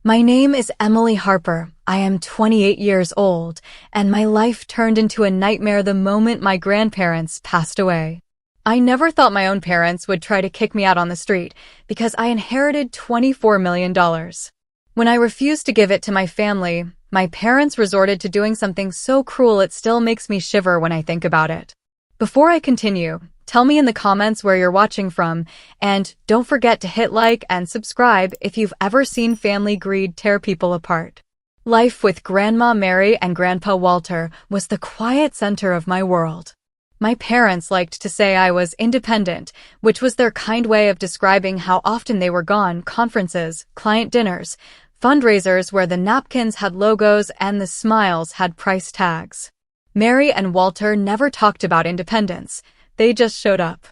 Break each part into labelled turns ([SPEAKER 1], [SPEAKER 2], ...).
[SPEAKER 1] My name is Emily Harper. I am 28 years old, and my life turned into a nightmare the moment my grandparents passed away. I never thought my own parents would try to kick me out on the street because I inherited $24 million. When I refused to give it to my family, my parents resorted to doing something so cruel it still makes me shiver when I think about it. Before I continue, tell me in the comments where you're watching from, and don't forget to hit like and subscribe if you've ever seen family greed tear people apart. Life with Grandma Mary and Grandpa Walter was the quiet center of my world. My parents liked to say I was independent, which was their kind way of describing how often they were gone: conferences, client dinners, fundraisers where the napkins had logos and the smiles had price tags. Mary and Walter never talked about independence. They just showed up.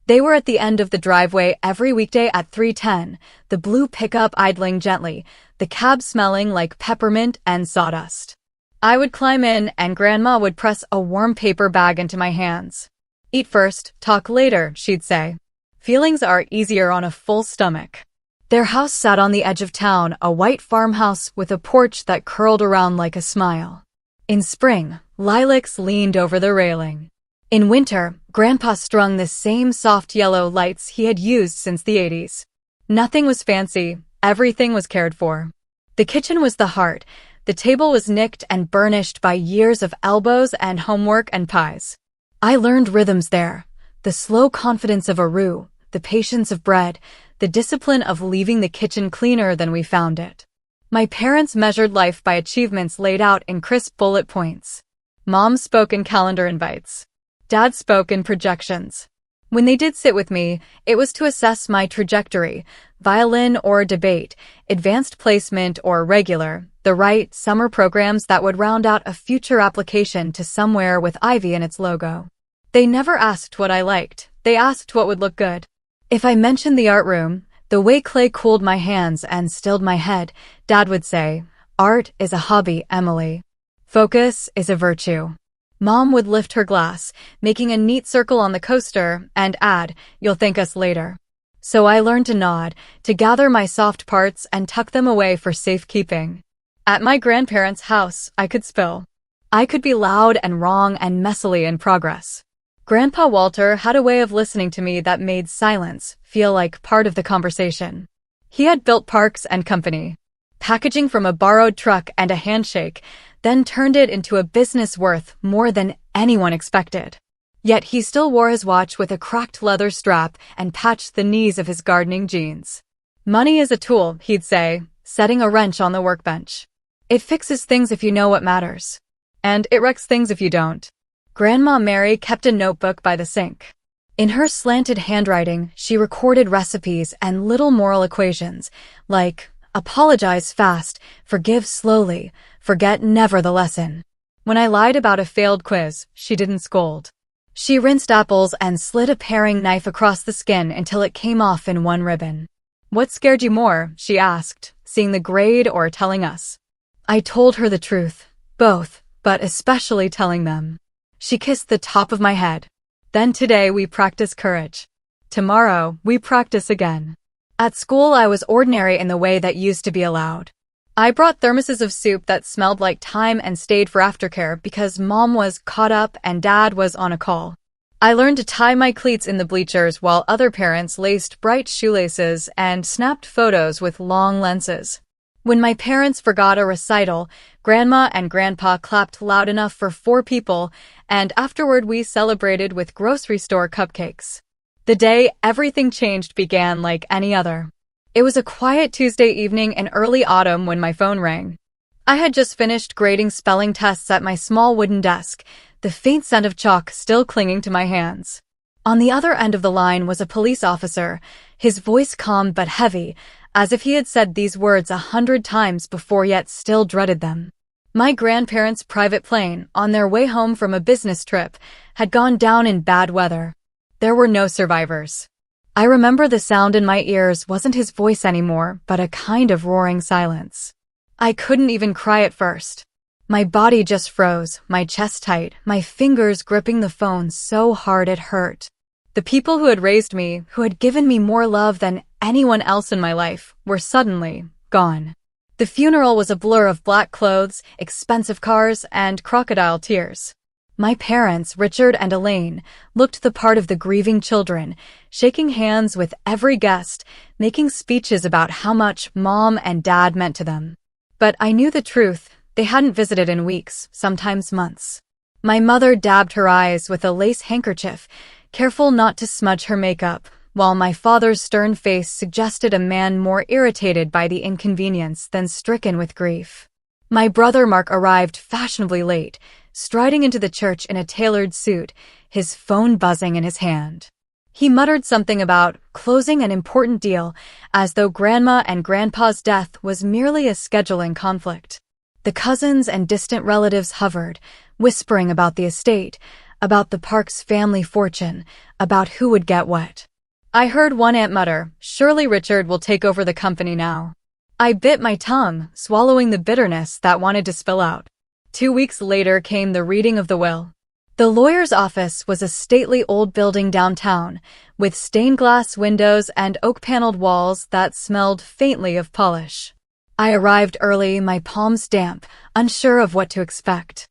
[SPEAKER 1] They were at the end of the driveway every weekday at 3:10, the blue pickup idling gently, the cab smelling like peppermint and sawdust. I would climb in and Grandma would press a warm paper bag into my hands. "Eat first, talk later," she'd say. Feelings are easier on a full stomach. Their house sat on the edge of town, a white farmhouse with a porch that curled around like a smile. In spring, lilacs leaned over the railing. In winter, Grandpa strung the same soft yellow lights he had used since the 80s. Nothing was fancy, everything was cared for. The kitchen was the heart. The table was nicked and burnished by years of elbows and homework and pies. I learned rhythms there: the slow confidence of a roux, the patience of bread, the discipline of leaving the kitchen cleaner than we found it. My parents measured life by achievements laid out in crisp bullet points. Mom spoke in calendar invites. Dad spoke in projections. When they did sit with me, it was to assess my trajectory: violin or debate, advanced placement or regular, the right summer programs that would round out a future application to somewhere with Ivy in its logo. They never asked what I liked, they asked what would look good. If I mentioned the art room, the way clay cooled my hands and stilled my head, Dad would say, "Art is a hobby, Emily. Focus is a virtue." Mom would lift her glass, making a neat circle on the coaster, and add, "You'll thank us later." So I learned to nod, to gather my soft parts and tuck them away for safekeeping. At my grandparents' house, I could spill. I could be loud and wrong and messily in progress. Grandpa Walter had a way of listening to me that made silence feel like part of the conversation. He had built Parks and Company, packaging from a borrowed truck and a handshake, then turned it into a business worth more than anyone expected. Yet he still wore his watch with a cracked leather strap and patched the knees of his gardening jeans. "Money is a tool," he'd say, setting a wrench on the workbench. "It fixes things if you know what matters. And it wrecks things if you don't." Grandma Mary kept a notebook by the sink. In her slanted handwriting, she recorded recipes and little moral equations, like, apologize fast, forgive slowly, forget never the lesson. When I lied about a failed quiz, she didn't scold. She rinsed apples and slid a paring knife across the skin until it came off in one ribbon. "What scared you more?" she asked, seeing the grade or telling us. I told her the truth, both, but especially telling them. She kissed the top of my head. "Then today we practice courage. Tomorrow we practice again." At school I was ordinary in the way that used to be allowed. I brought thermoses of soup that smelled like thyme and stayed for aftercare because Mom was caught up and Dad was on a call. I learned to tie my cleats in the bleachers while other parents laced bright shoelaces and snapped photos with long lenses. When my parents forgot a recital, Grandma and Grandpa clapped loud enough for 4 people, and afterward we celebrated with grocery store cupcakes. The day everything changed began like any other. It was a quiet Tuesday evening in early autumn when my phone rang. I had just finished grading spelling tests at my small wooden desk, the faint scent of chalk still clinging to my hands. On the other end of the line was a police officer, his voice calm but heavy, as if he had said these words 100 times before yet still dreaded them. My grandparents' private plane, on their way home from a business trip, had gone down in bad weather. There were no survivors. I remember the sound in my ears wasn't his voice anymore, but a kind of roaring silence. I couldn't even cry at first. My body just froze, my chest tight, my fingers gripping the phone so hard it hurt. The people who had raised me, who had given me more love than anyone else in my life, were suddenly gone. The funeral was a blur of black clothes, expensive cars, and crocodile tears. My parents, Richard and Elaine, looked the part of the grieving children, shaking hands with every guest, making speeches about how much Mom and Dad meant to them. But I knew the truth. They hadn't visited in weeks, sometimes months. My mother dabbed her eyes with a lace handkerchief, careful not to smudge her makeup, while my father's stern face suggested a man more irritated by the inconvenience than stricken with grief. My brother Mark arrived fashionably late, striding into the church in a tailored suit, his phone buzzing in his hand. He muttered something about closing an important deal, as though Grandma and Grandpa's death was merely a scheduling conflict. The cousins and distant relatives hovered, whispering about the estate, about the Parks family fortune, about who would get what. I heard one aunt mutter, "Surely Richard will take over the company now." I bit my tongue, swallowing the bitterness that wanted to spill out. 2 weeks later came the reading of the will. The lawyer's office was a stately old building downtown, with stained glass windows and oak-paneled walls that smelled faintly of polish. I arrived early, my palms damp, unsure of what to expect.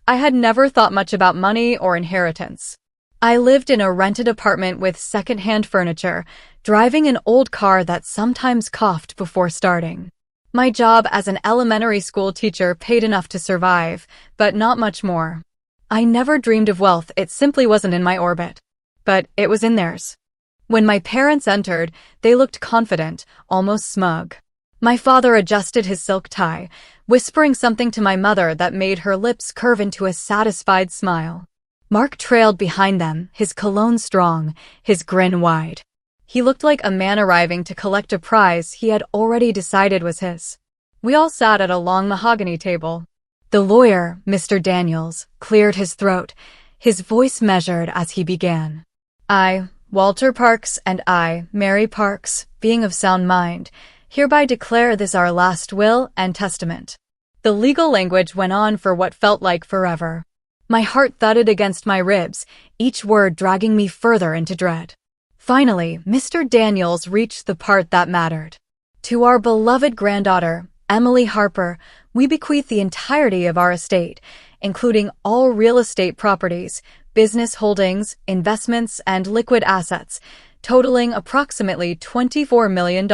[SPEAKER 1] I had never thought much about money or inheritance. I lived in a rented apartment with second-hand furniture, driving an old car that sometimes coughed before starting. My job as an elementary school teacher paid enough to survive, but not much more. I never dreamed of wealth, it simply wasn't in my orbit. But it was in theirs. When my parents entered, they looked confident, almost smug. My father adjusted his silk tie, whispering something to my mother that made her lips curve into a satisfied smile. Mark trailed behind them, his cologne strong, his grin wide. He looked like a man arriving to collect a prize he had already decided was his. We all sat at a long mahogany table. The lawyer, Mr. Daniels, cleared his throat, his voice measured as he began. I, Walter Parks, and I, Mary Parks, being of sound mind, hereby declare this our last will and testament. The legal language went on for what felt like forever. My heart thudded against my ribs, each word dragging me further into dread. Finally, Mr. Daniels reached the part that mattered. To our beloved granddaughter, Emily Harper, we bequeath the entirety of our estate, including all real estate properties, business holdings, investments, and liquid assets, totaling approximately $24 million.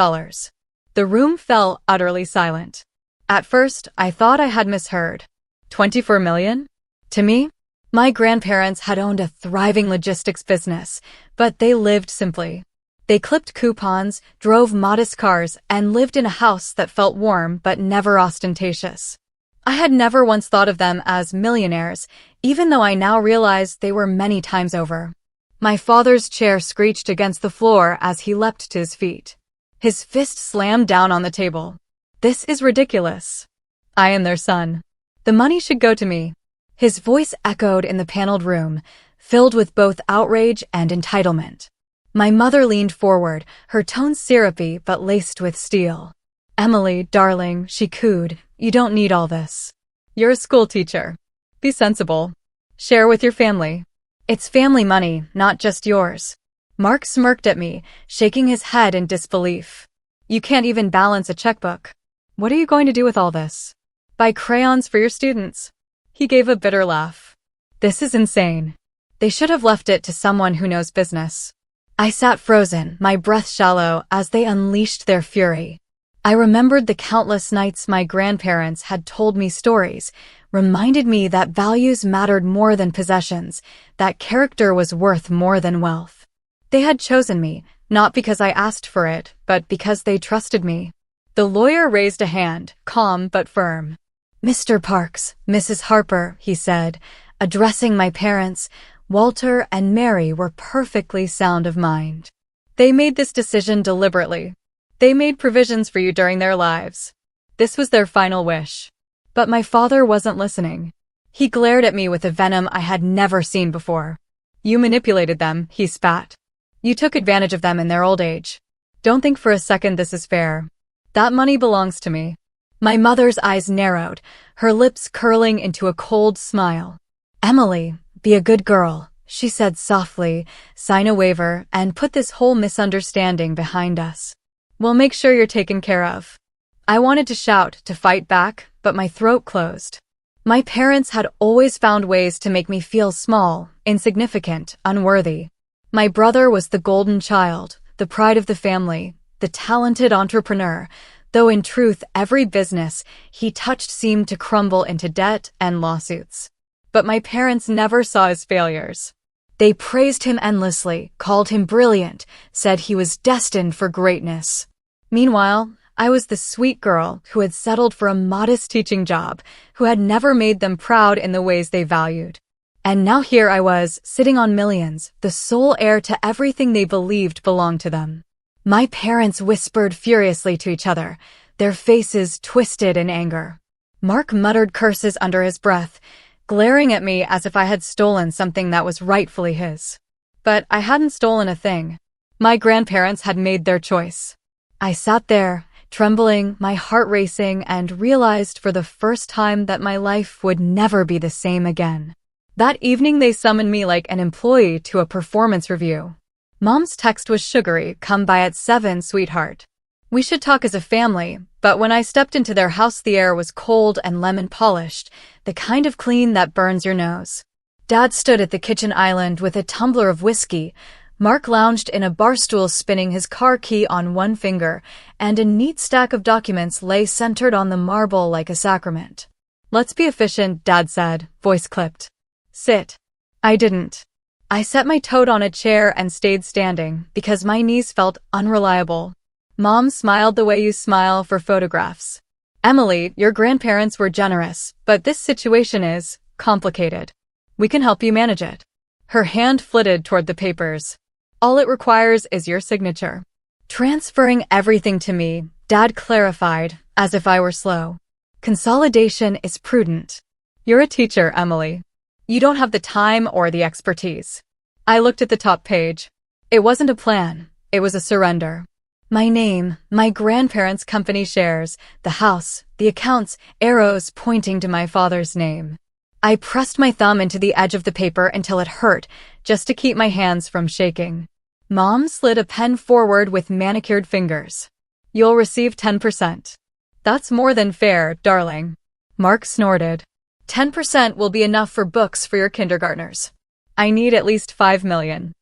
[SPEAKER 1] The room fell utterly silent. At first, I thought I had misheard. 24 million? To me, my grandparents had owned a thriving logistics business, but they lived simply. They clipped coupons, drove modest cars, and lived in a house that felt warm but never ostentatious. I had never once thought of them as millionaires, even though I now realize they were many times over. My father's chair screeched against the floor as he leapt to his feet. His fist slammed down on the table. This is ridiculous. I am their son. The money should go to me. His voice echoed in the paneled room, filled with both outrage and entitlement. My mother leaned forward, her tone syrupy but laced with steel. Emily, darling, she cooed, you don't need all this. You're a school teacher. Be sensible. Share with your family. It's family money, not just yours. Mark smirked at me, shaking his head in disbelief. You can't even balance a checkbook. What are you going to do with all this? Buy crayons for your students. He gave a bitter laugh. This is insane. They should have left it to someone who knows business. I sat frozen, my breath shallow, as they unleashed their fury. I remembered the countless nights my grandparents had told me stories, reminded me that values mattered more than possessions, that character was worth more than wealth. They had chosen me, not because I asked for it, but because they trusted me. The lawyer raised a hand, calm but firm. Mr. Parks, Mrs. Harper, he said, addressing my parents, Walter and Mary were perfectly sound of mind. They made this decision deliberately. They made provisions for you during their lives. This was their final wish. But my father wasn't listening. He glared at me with a venom I had never seen before. You manipulated them, he spat. You took advantage of them in their old age. Don't think for a second this is fair. That money belongs to me. My mother's eyes narrowed, her lips curling into a cold smile. Emily, be a good girl, she said softly, sign a waiver, and put this whole misunderstanding behind us. We'll make sure you're taken care of. I wanted to shout, to fight back, but my throat closed. My parents had always found ways to make me feel small, insignificant, unworthy. My brother was the golden child, the pride of the family, the talented entrepreneur, though in truth every business he touched seemed to crumble into debt and lawsuits. But my parents never saw his failures. They praised him endlessly, called him brilliant, said he was destined for greatness. Meanwhile, I was the sweet girl who had settled for a modest teaching job, who had never made them proud in the ways they valued. And now here I was, sitting on millions, the sole heir to everything they believed belonged to them. My parents whispered furiously to each other, their faces twisted in anger. Mark muttered curses under his breath, glaring at me as if I had stolen something that was rightfully his. But I hadn't stolen a thing. My grandparents had made their choice. I sat there, trembling, my heart racing, and realized for the first time that my life would never be the same again. That evening they summoned me like an employee to a performance review. Mom's text was sugary, "Come by at 7, sweetheart." We should talk as a family, but when I stepped into their house the air was cold and lemon-polished, the kind of clean that burns your nose. Dad stood at the kitchen island with a tumbler of whiskey. Mark lounged in a bar stool spinning his car key on one finger, and a neat stack of documents lay centered on the marble like a sacrament. "Let's be efficient," Dad said, voice clipped. "Sit." I didn't. I set my toad on a chair and stayed standing because my knees felt unreliable. Mom smiled the way you smile for photographs. "Emily, your grandparents were generous, but this situation is complicated. We can help you manage it." Her hand flitted toward the papers. "All it requires is your signature." Transferring everything to me, Dad clarified, as if I were slow. "Consolidation is prudent. You're a teacher, Emily. You don't have the time or the expertise." I looked at the top page. It wasn't a plan, it was a surrender. My name, my grandparents' company shares, the house, the accounts, arrows pointing to my father's name. I pressed my thumb into the edge of the paper until it hurt, just to keep my hands from shaking. Mom slid a pen forward with manicured fingers. "You'll receive 10%. "That's more than fair, darling." Mark snorted. 10% will be enough for books for your kindergartners. I need at least 5 million.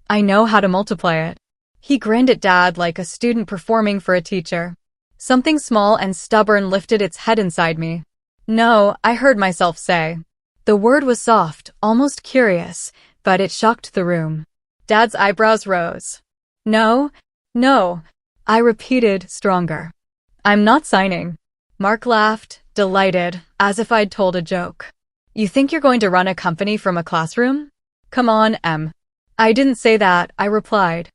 [SPEAKER 1] I know how to multiply it. He grinned at Dad like a student performing for a teacher. Something small and stubborn lifted its head inside me. "No," I heard myself say. The word was soft, almost curious, but it shocked the room. Dad's eyebrows rose. "No, no," I repeated, stronger. "I'm not signing." Mark laughed, delighted, as if I'd told a joke. "You think you're going to run a company from a classroom? Come on, Em." "I didn't say that," I replied.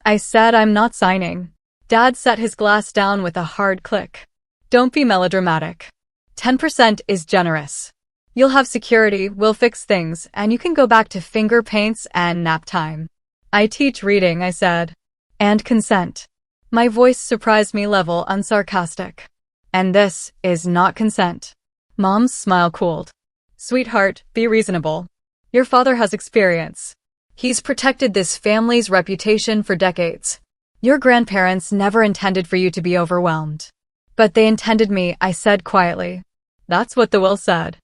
[SPEAKER 1] "I said I'm not signing." Dad set his glass down with a hard click. "Don't be melodramatic. 10% is generous. You'll have security, we'll fix things, and you can go back to finger paints and nap time." "I teach reading," I said. "And consent." My voice surprised me level, unsarcastic. "And this is not consent." Mom's smile cooled. "Sweetheart, be reasonable. Your father has experience. He's protected this family's reputation for decades. Your grandparents never intended for you to be overwhelmed." "But they intended me," I said quietly. "That's what the will said."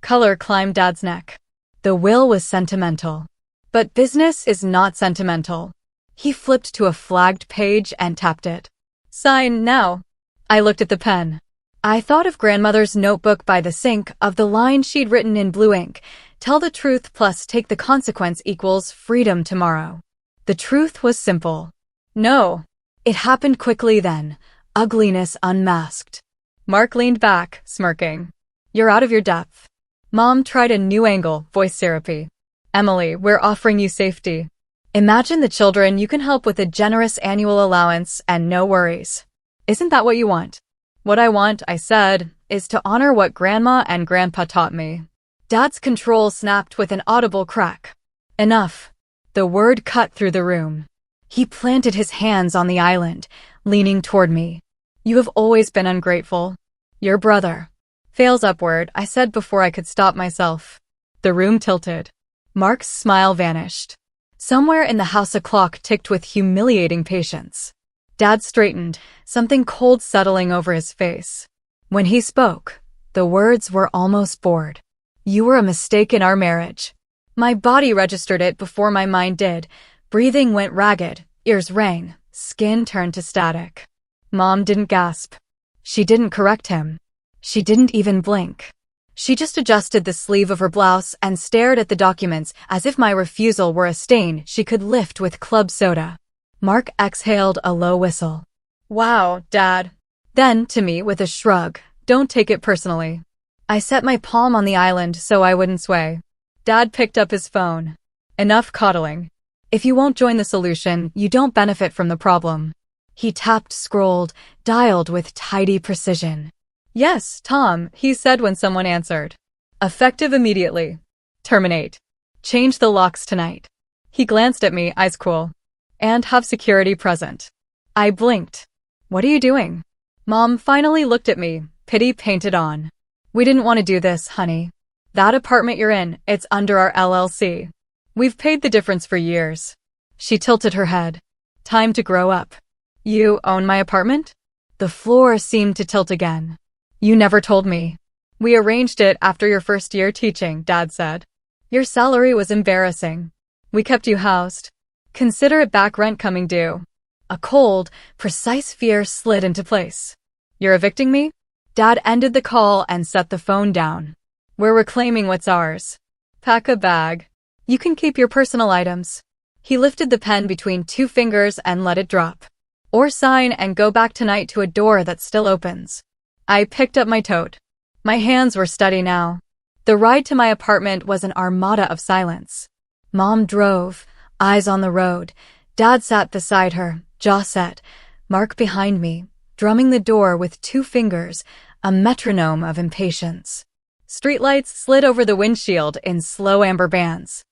[SPEAKER 1] Color climbed Dad's neck. The will was sentimental. But business is not sentimental. He flipped to a flagged page and tapped it. "Sign now." I looked at the pen. I thought of grandmother's notebook by the sink, of the line she'd written in blue ink, "Tell the truth plus take the consequence equals freedom tomorrow." The truth was simple. No. It happened quickly then, ugliness unmasked. Mark leaned back, smirking. "You're out of your depth." Mom tried a new angle, voice syrupy. "Emily, we're offering you safety. Imagine the children you can help with a generous annual allowance and no worries. Isn't that what you want?" "What I want," I said, "is to honor what Grandma and Grandpa taught me." Dad's control snapped with an audible crack. "Enough." The word cut through the room. He planted his hands on the island, leaning toward me. "You have always been ungrateful. Your brother fails upward," I said before I could stop myself. The room tilted. Mark's smile vanished. Somewhere in the house a clock ticked with humiliating patience. Dad straightened, something cold settling over his face. When he spoke, the words were almost bored. You were a mistake in our marriage. My body registered it before my mind did. Breathing went ragged, ears rang, skin turned to static. Mom didn't gasp. She didn't correct him. She didn't even blink. She just adjusted the sleeve of her blouse and stared at the documents as if my refusal were a stain she could lift with club soda. Mark exhaled a low whistle. Wow, Dad. Then, to me with a shrug, don't take it personally. I set my palm on the island so I wouldn't sway. Dad picked up his phone. Enough coddling. If you won't join the solution, you don't benefit from the problem. He tapped, scrolled, dialed with tidy precision. Yes, Tom, he said when someone answered. Effective immediately. Terminate. Change the locks tonight. He glanced at me, eyes cool. And have security present. I blinked. What are you doing? Mom finally looked at me, pity painted on. We didn't want to do this, honey. That apartment you're in, it's under our LLC. We've paid the difference for years. She tilted her head. Time to grow up. You own my apartment? The floor seemed to tilt again. You never told me. We arranged it after your first year teaching, Dad said. Your salary was embarrassing. We kept you housed. Consider it back rent coming due. A cold, precise fear slid into place. You're evicting me? Dad ended the call and set the phone down. We're reclaiming what's ours. Pack a bag. You can keep your personal items. He lifted the pen between two fingers and let it drop. Or sign and go back tonight to a door that still opens. I picked up my tote. My hands were steady now. The ride to my apartment was an armada of silence. Mom drove, eyes on the road. Dad sat beside her, jaw set. Mark behind me, drumming the door with two fingers, a metronome of impatience. Streetlights slid over the windshield in slow amber bands.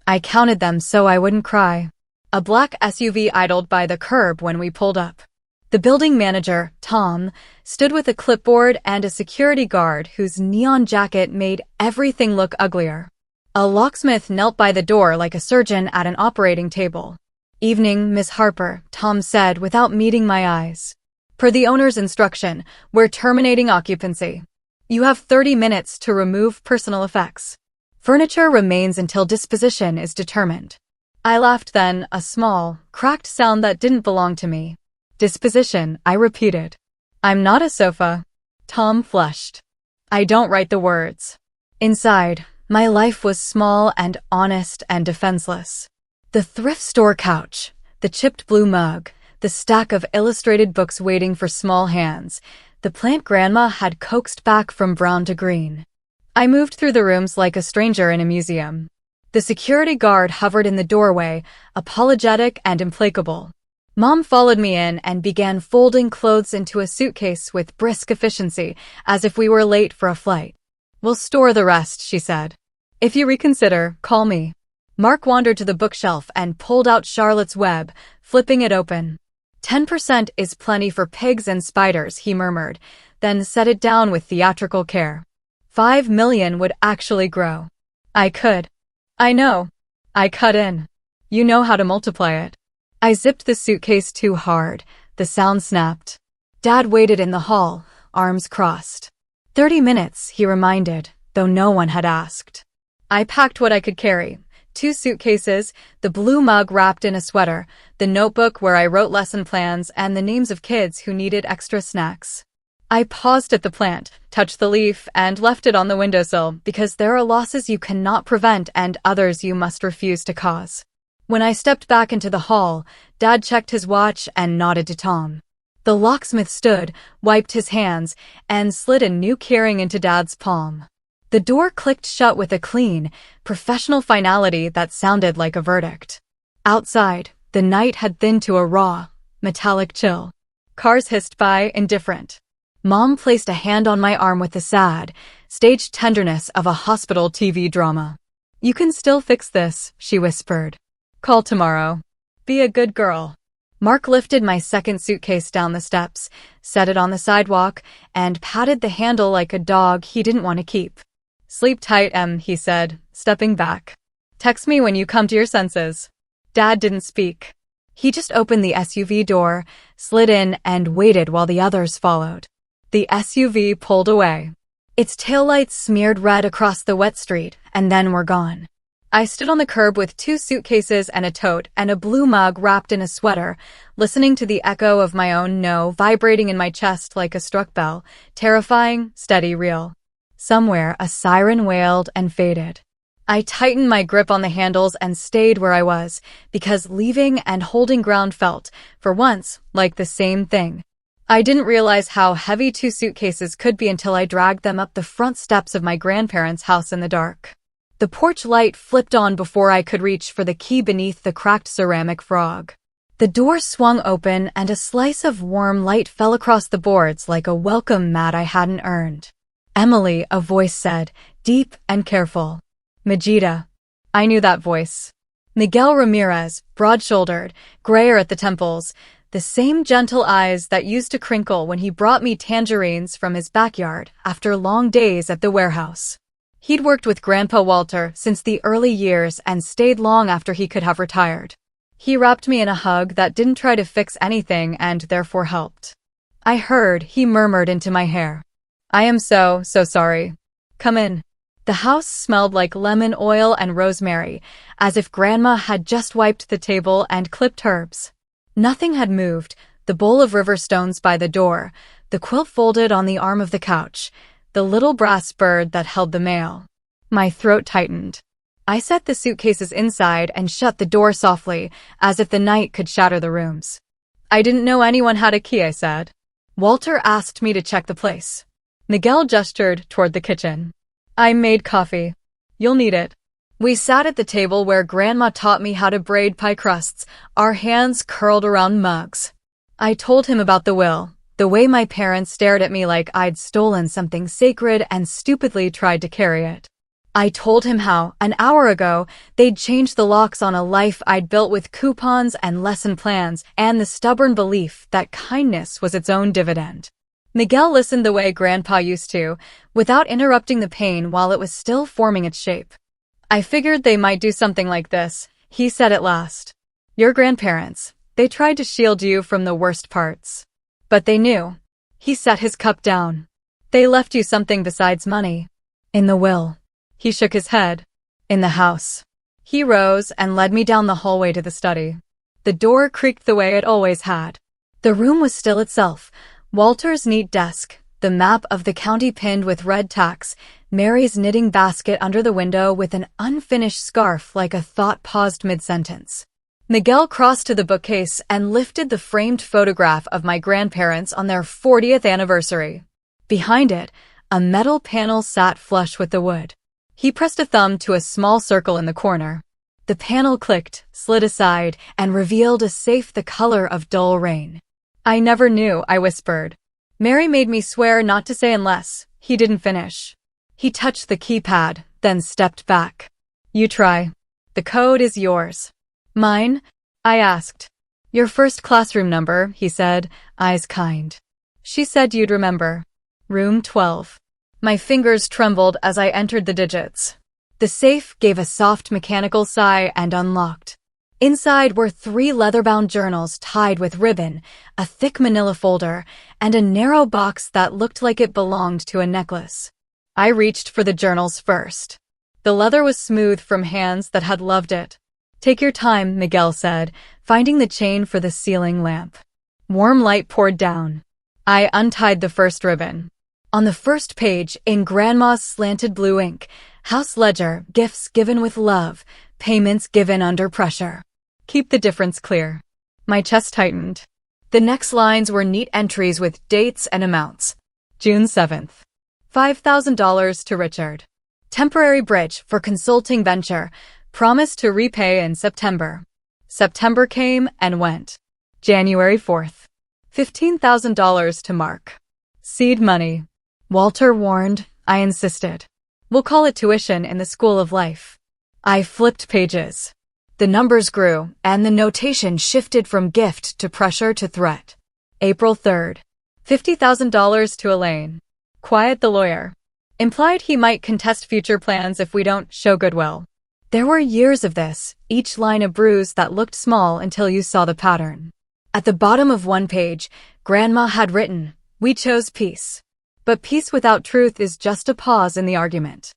[SPEAKER 1] I counted them so I wouldn't cry. A black SUV idled by the curb when we pulled up. The building manager, Tom, stood with a clipboard and a security guard whose neon jacket made everything look uglier. A locksmith knelt by the door like a surgeon at an operating table. Evening, Miss Harper, Tom said without meeting my eyes. Per the owner's instruction, we're terminating occupancy. You have 30 minutes to remove personal effects. Furniture remains until disposition is determined. I laughed then, a small, cracked sound that didn't belong to me. Disposition, I repeated. I'm not a sofa. Tom flushed. I don't write the words. Inside, my life was small and honest and defenseless. The thrift store couch, the chipped blue mug, the stack of illustrated books waiting for small hands, the plant Grandma had coaxed back from brown to green. I moved through the rooms like a stranger in a museum. The security guard hovered in the doorway, apologetic and implacable. Mom followed me in and began folding clothes into a suitcase with brisk efficiency, as if we were late for a flight. We'll store the rest, she said. If you reconsider, call me. Mark wandered to the bookshelf and pulled out Charlotte's Web, flipping it open. 10% is plenty for pigs and spiders, he murmured, then set it down with theatrical care. 5 million would actually grow. I could. I know. I cut in. You know how to multiply it. I zipped the suitcase too hard. The sound snapped. Dad waited in the hall, arms crossed. 30 minutes, he reminded, though no one had asked. I packed what I could carry. 2 suitcases, the blue mug wrapped in a sweater, the notebook where I wrote lesson plans, and the names of kids who needed extra snacks. I paused at the plant, touched the leaf, and left it on the windowsill because there are losses you cannot prevent and others you must refuse to cause. When I stepped back into the hall, Dad checked his watch and nodded to Tom. The locksmith stood, wiped his hands, and slid a new keyring into Dad's palm. The door clicked shut with a clean, professional finality that sounded like a verdict. Outside, the night had thinned to a raw, metallic chill. Cars hissed by, indifferent. Mom placed a hand on my arm with the sad, staged tenderness of a hospital TV drama. You can still fix this, she whispered. Call tomorrow. Be a good girl. Mark lifted my second suitcase down the steps, set it on the sidewalk, and patted the handle like a dog he didn't want to keep. Sleep tight, Em, he said, stepping back. Text me when you come to your senses. Dad didn't speak. He just opened the SUV door, slid in, and waited while the others followed. The SUV pulled away. Its taillights smeared red across the wet street, and then were gone. I stood on the curb with 2 suitcases and a tote and a blue mug wrapped in a sweater, listening to the echo of my own no vibrating in my chest like a struck bell, terrifying, steady, real. Somewhere, a siren wailed and faded. I tightened my grip on the handles and stayed where I was, because leaving and holding ground felt, for once, like the same thing. I didn't realize how heavy 2 suitcases could be until I dragged them up the front steps of my grandparents' house in the dark. The porch light flipped on before I could reach for the key beneath the cracked ceramic frog. The door swung open and a slice of warm light fell across the boards like a welcome mat I hadn't earned. "Emily," a voice said, deep and careful. "Majida." I knew that voice. Miguel Ramirez, broad-shouldered, grayer at the temples, the same gentle eyes that used to crinkle when he brought me tangerines from his backyard after long days at the warehouse. He'd worked with Grandpa Walter since the early years and stayed long after he could have retired. He wrapped me in a hug that didn't try to fix anything and therefore helped. I heard he murmured into my hair, "I am so sorry. Come in." The house smelled like lemon oil and rosemary, as if Grandma had just wiped the table and clipped herbs. Nothing had moved, the bowl of river stones by the door, the quilt folded on the arm of the couch, the little brass bird that held the mail. My throat tightened. I set the suitcases inside and shut the door softly, as if the night could shatter the rooms. "I didn't know anyone had a key," I said. "Walter asked me to check the place." Miguel gestured toward the kitchen. "I made coffee. You'll need it." We sat at the table where Grandma taught me how to braid pie crusts, our hands curled around mugs. I told him about the will, the way my parents stared at me like I'd stolen something sacred and stupidly tried to carry it. I told him how, an hour ago, they'd changed the locks on a life I'd built with coupons and lesson plans and the stubborn belief that kindness was its own dividend. Miguel listened the way Grandpa used to, without interrupting the pain while it was still forming its shape. "I figured they might do something like this," he said at last. "Your grandparents, they tried to shield you from the worst parts. But they knew." He set his cup down. "They left you something besides money. In the will." He shook his head. "In the house." He rose and led me down the hallway to the study. The door creaked the way it always had. The room was still itself. Walter's neat desk, the map of the county pinned with red tacks, Mary's knitting basket under the window with an unfinished scarf like a thought paused mid-sentence. Miguel crossed to the bookcase and lifted the framed photograph of my grandparents on their 40th anniversary. Behind it, a metal panel sat flush with the wood. He pressed a thumb to a small circle in the corner. The panel clicked, slid aside, and revealed a safe the color of dull rain. "I never knew," I whispered. "Mary made me swear not to say unless." He didn't finish. He touched the keypad, then stepped back. "You try. The code is yours." "Mine?" I asked. "Your first classroom number," he said, eyes kind. "She said you'd remember. Room 12. My fingers trembled as I entered the digits. The safe gave a soft mechanical sigh and unlocked. Inside were 3 leather-bound journals tied with ribbon, a thick manila folder, and a narrow box that looked like it belonged to a necklace. I reached for the journals first. The leather was smooth from hands that had loved it. "Take your time," Miguel said, finding the chain for the ceiling lamp. Warm light poured down. I untied the first ribbon. On the first page, in Grandma's slanted blue ink, "House ledger, gifts given with love, payments given under pressure. Keep the difference clear." My chest tightened. The next lines were neat entries with dates and amounts. June 7th. $5,000 to Richard. Temporary bridge for consulting venture. Promised to repay in September. September came and went. January 4th. $15,000 to Mark. Seed money. Walter warned, I insisted. "We'll call it tuition in the school of life." I flipped pages. The numbers grew, and the notation shifted from gift to pressure to threat. April 3rd. $50,000 to Elaine. Quiet the lawyer. Implied he might contest future plans if we don't show goodwill. There were years of this, each line a bruise that looked small until you saw the pattern. At the bottom of one page, Grandma had written, "We chose peace. But peace without truth is just a pause in the argument."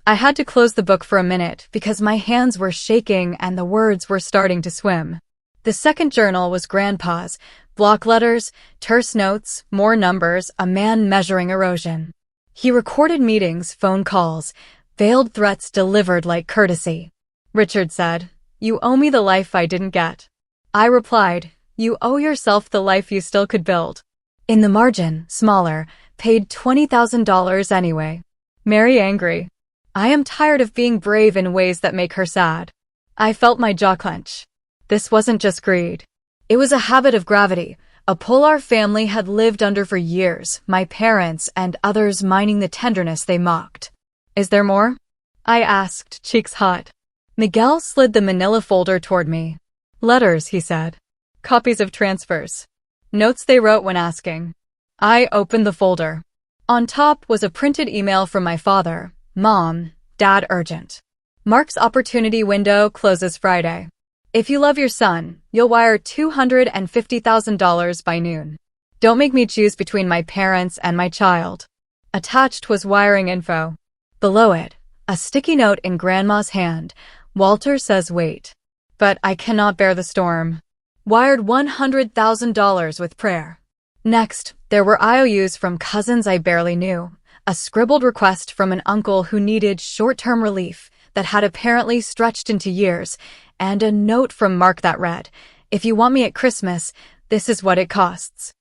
[SPEAKER 1] I had to close the book for a minute because my hands were shaking and the words were starting to swim. The second journal was Grandpa's. Block letters, terse notes, more numbers, a man measuring erosion. He recorded meetings, phone calls, veiled threats delivered like courtesy. Richard said, "You owe me the life I didn't get." I replied, "You owe yourself the life you still could build." In the margin, smaller, paid $20,000 anyway. Mary angry. I am tired of being brave in ways that make her sad. I felt my jaw clench. This wasn't just greed. It was a habit of gravity, a pull our family had lived under for years, my parents and others mining the tenderness they mocked. "Is there more?" I asked, cheeks hot. Miguel slid the manila folder toward me. "Letters," he said. "Copies of transfers. Notes they wrote when asking." I opened the folder. On top was a printed email from my father. "Mom, Dad urgent. Mark's opportunity window closes Friday. If you love your son, you'll wire $250,000 by noon. Don't make me choose between my parents and my child." Attached was wiring info. Below it, a sticky note in Grandma's hand. "Walter says wait. But I cannot bear the storm. Wired $100,000 with prayer." Next, there were IOUs from cousins I barely knew, a scribbled request from an uncle who needed short-term relief that had apparently stretched into years, and a note from Mark that read, "If you want me at Christmas, this is what it costs."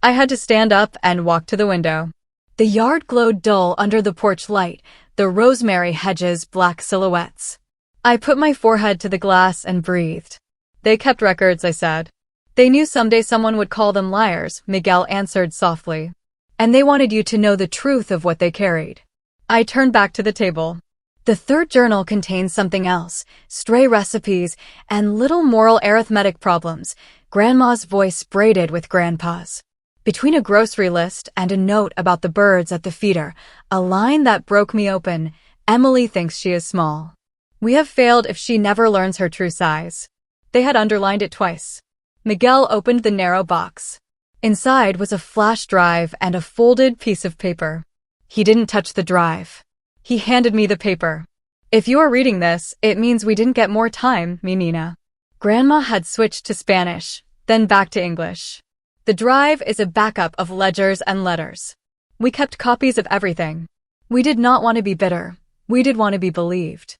[SPEAKER 1] I had to stand up and walk to the window. The yard glowed dull under the porch light, the rosemary hedges black silhouettes. I put my forehead to the glass and breathed. "They kept records," I said. "They knew someday someone would call them liars," Miguel answered softly. "And they wanted you to know the truth of what they carried." I turned back to the table. The third journal contained something else, stray recipes and little moral arithmetic problems, Grandma's voice braided with Grandpa's. Between a grocery list and a note about the birds at the feeder, a line that broke me open, "Emily thinks she is small. We have failed if she never learns her true size." They had underlined it twice. Miguel opened the narrow box. Inside was a flash drive and a folded piece of paper. He didn't touch the drive. He handed me the paper. "If you are reading this, it means we didn't get more time, mi Nina." Grandma had switched to Spanish, then back to English. "The drive is a backup of ledgers and letters. We kept copies of everything. We did not want to be bitter. We did want to be believed."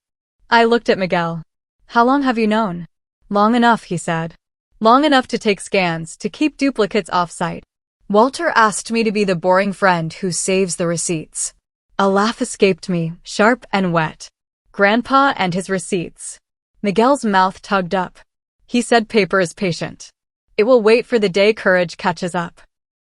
[SPEAKER 1] I looked at Miguel. "How long have you known?" "Long enough," he said. "Long enough to take scans, to keep duplicates off-site. Walter asked me to be the boring friend who saves the receipts." A laugh escaped me, sharp and wet. Grandpa and his receipts. Miguel's mouth tugged up. He said paper is patient. It will wait for the day courage catches up.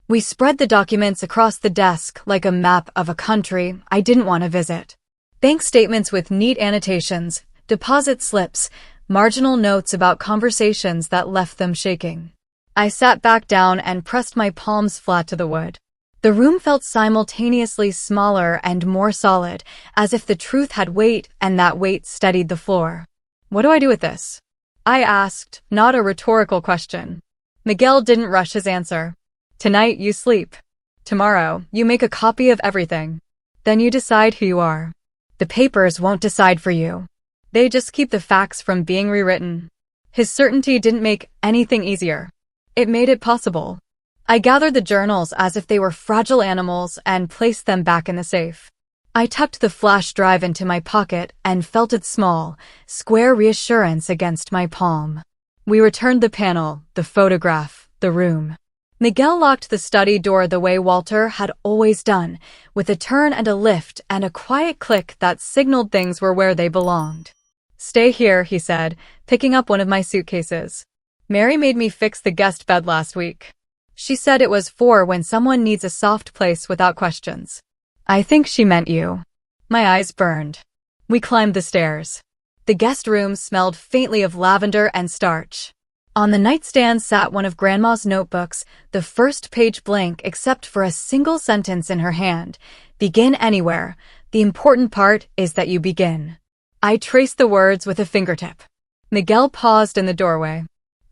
[SPEAKER 1] We spread the documents across the desk like a map of a country I didn't want to visit. Bank statements with neat annotations, deposit slips, marginal notes about conversations that left them shaking. I sat back down and pressed my palms flat to the wood. The room felt simultaneously smaller and more solid, as if the truth had weight and that weight steadied the floor. "What do I do with this?" I asked, not a rhetorical question. Miguel didn't rush his answer. "Tonight you sleep. Tomorrow you make a copy of everything. Then you decide who you are. The papers won't decide for you. They just keep the facts from being rewritten." His certainty didn't make anything easier. It made it possible. I gathered the journals as if they were fragile animals and placed them back in the safe. I tucked the flash drive into my pocket and felt its small, square reassurance against my palm. We returned the panel, the photograph, the room. Miguel locked the study door the way Walter had always done, with a turn and a lift and a quiet click that signaled things were where they belonged. "Stay here," he said, picking up one of my suitcases. "Mary made me fix the guest bed last week. She said it was for when someone needs a soft place without questions." "I think she meant you." My eyes burned. We climbed the stairs. The guest room smelled faintly of lavender and starch. On the nightstand sat one of Grandma's notebooks, the first page blank except for a single sentence in her hand. "Begin anywhere. The important part is that you begin." I traced the words with a fingertip. Miguel paused in the doorway.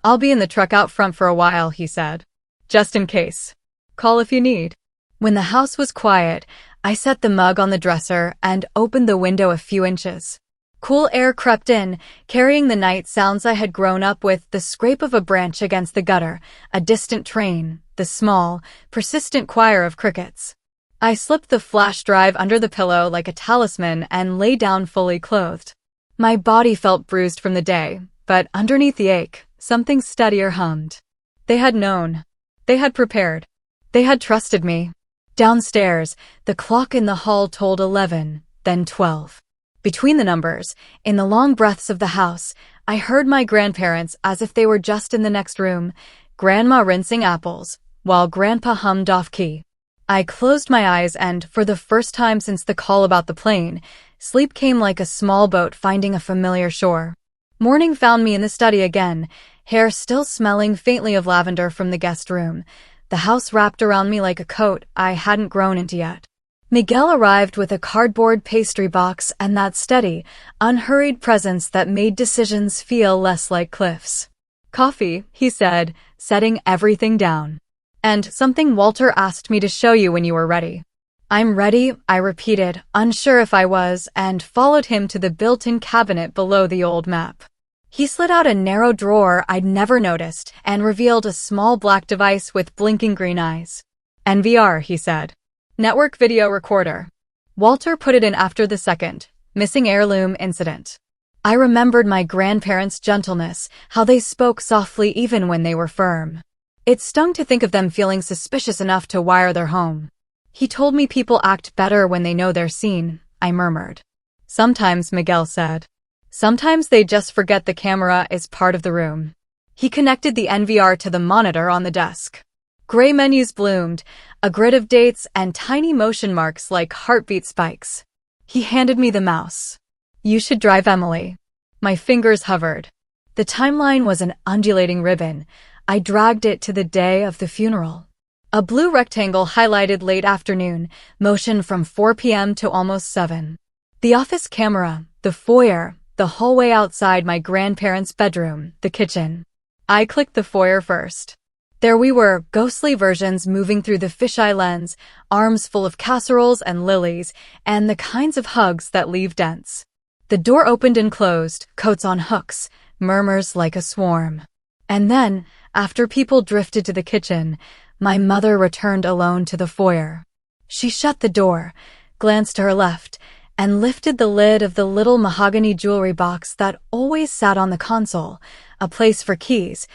[SPEAKER 1] I'll be in the truck out front for a while, he said. Just in case. Call if you need. When the house was quiet, I set the mug on the dresser and opened the window a few inches. Cool air crept in, carrying the night sounds I had grown up with: the scrape of a branch against the gutter, a distant train, the small, persistent choir of crickets. I slipped the flash drive under the pillow like a talisman and lay down fully clothed. My body felt bruised from the day, but underneath the ache, something steadier hummed. They had known. They had prepared. They had trusted me. Downstairs, the clock in the hall told 11, then 12. Between the numbers, in the long breaths of the house, I heard my grandparents as if they were just in the next room, Grandma rinsing apples, while Grandpa hummed off-key. I closed my eyes and, for the first time since the call about the plane, sleep came like a small boat finding a familiar shore. Morning found me in the study again, hair still smelling faintly of lavender from the guest room, the house wrapped around me like a coat I hadn't grown into yet. Miguel arrived with a cardboard pastry box and that steady, unhurried presence that made decisions feel less like cliffs. Coffee, he said, setting everything down. And something Walter asked me to show you when you were ready. I'm ready, I repeated, unsure if I was, and followed him to the built-in cabinet below the old map. He slid out a narrow drawer I'd never noticed and revealed a small black device with blinking green eyes. NVR, he said. Network video recorder. Walter put it in after the second, missing heirloom incident. I remembered my grandparents' gentleness, how they spoke softly even when they were firm. It stung to think of them feeling suspicious enough to wire their home. He told me people act better when they know they're seen, I murmured. Sometimes, Miguel said. Sometimes they just forget the camera is part of the room. He connected the NVR to the monitor on the desk. Gray menus bloomed, a grid of dates and tiny motion marks like heartbeat spikes. He handed me the mouse. You should drive Emily. My fingers hovered. The timeline was an undulating ribbon. I dragged it to the day of the funeral. A blue rectangle highlighted late afternoon, motion from 4 p.m. to almost 7. The office camera, the foyer, the hallway outside my grandparents' bedroom, the kitchen. I clicked the foyer first. There we were, ghostly versions moving through the fisheye lens, arms full of casseroles and lilies, and the kinds of hugs that leave dents. The door opened and closed, coats on hooks, murmurs like a swarm. And then, after people drifted to the kitchen, my mother returned alone to the foyer. She shut the door, glanced to her left, and lifted the lid of the little mahogany jewelry box that always sat on the console, a place for keys,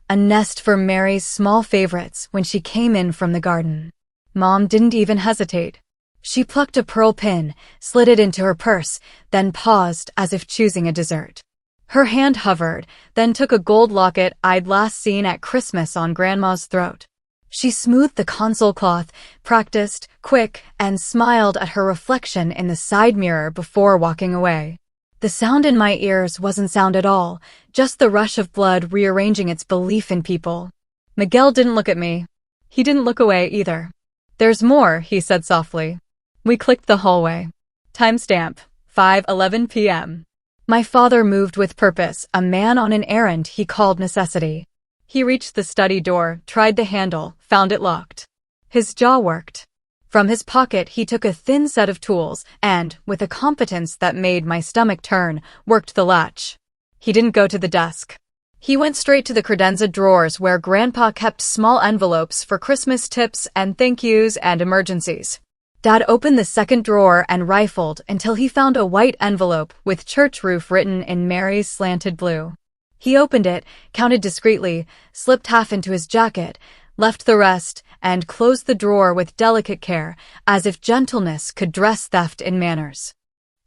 [SPEAKER 1] a nest for Mary's small favorites when she came in from the garden. Mom didn't even hesitate. She plucked a pearl pin, slid it into her purse, then paused as if choosing a dessert. Her hand hovered, then took a gold locket I'd last seen at Christmas on Grandma's throat. She smoothed the console cloth, practiced, quick, and smiled at her reflection in the side mirror before walking away. The sound in my ears wasn't sound at all, just the rush of blood rearranging its belief in people. Miguel didn't look at me. He didn't look away either. There's more, he said softly. We clicked the hallway. Timestamp, 5:11 p.m. My father moved with purpose, a man on an errand he called necessity. He reached the study door, tried the handle, found it locked. His jaw worked. From his pocket he took a thin set of tools and, with a competence that made my stomach turn, worked the latch. He didn't go to the desk. He went straight to the credenza drawers where Grandpa kept small envelopes for Christmas tips and thank yous and emergencies. Dad opened the second drawer and rifled until he found a white envelope with church roof written in Mary's slanted blue. He opened it, counted discreetly, slipped half into his jacket, left the rest, and closed the drawer with delicate care, as if gentleness could dress theft in manners.